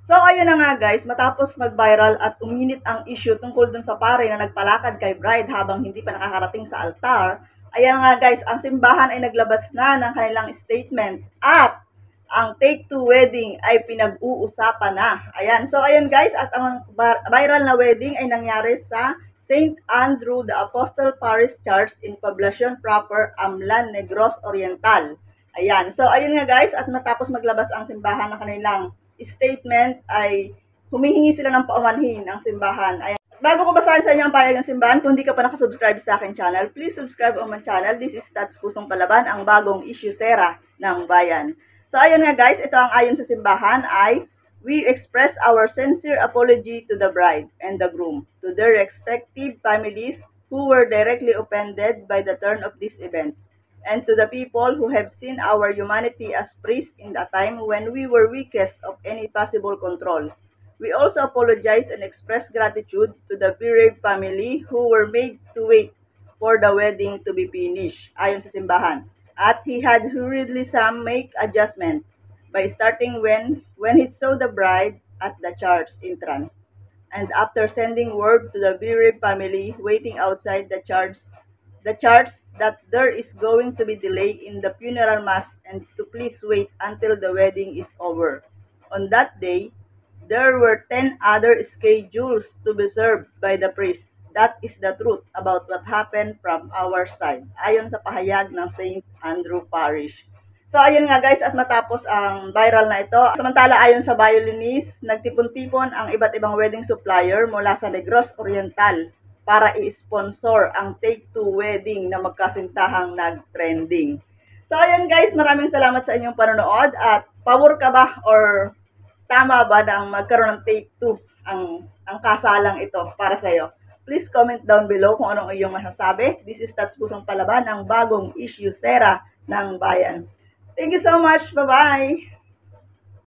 So, ayun na nga guys, matapos mag-viral at uminit ang issue tungkol dun sa pare na nagpalakad kay bride habang hindi pa nakakarating sa altar, ayan nga guys, ang simbahan ay naglabas na ng kanilang statement at ang Take Two wedding ay pinag-uusapan na. Ayan, so ayan guys, at ang viral na wedding ay nangyari sa St. Andrew the Apostle Parish Church in Poblacion Proper, Amlan, Negros Oriental. Ayan, so ayun nga guys, at matapos maglabas ang simbahan ng kanilang statement ay humihingi sila ng paumanhin ang simbahan. Ayan. Bago ko basahin sa inyo ang payag ng simbahan, kung di ka pa nakasubscribe sa akin channel, please subscribe on my channel. This is Tats Pusong Palaban, ang bagong issue sera ng bayan. So ayun nga guys, ito ang ayon sa simbahan ay we express our sincere apology to the bride and the groom, to their respective families who were directly offended by the turn of these events, and to the people who have seen our humanity as priests in a time when we were weakest of any possible control. We also apologize and express gratitude to the bereaved family who were made to wait for the wedding to be finished, ayon sa simbahan. At he had hurriedly some make adjustment by starting when he saw the bride at the church entrance. And after sending word to the bereaved family waiting outside the church that there is going to be delay in the funeral mass and to please wait until the wedding is over. On that day, there were 10 other schedules to be served by the priest. That is the truth about what happened from our side, ayon sa pahayag ng St. Andrew Parish. So, ayun nga guys, at matapos ang viral na ito, samantala ayon sa violinist, nagtipon-tipon ang iba't ibang wedding supplier mula sa Negros Oriental para i-sponsor ang Take Two wedding na magkasintahang nag-trending. So, ayun guys, maraming salamat sa inyong panonood at pabor ka ba or tama ba na ang magkaroon ng Take Two ang kasalang ito para sa iyo? Please comment down below kung anong iyong masasabi. This is Tats Pusong Palaban, ang bagong issue sera ng bayan. Thank you so much. Bye-bye.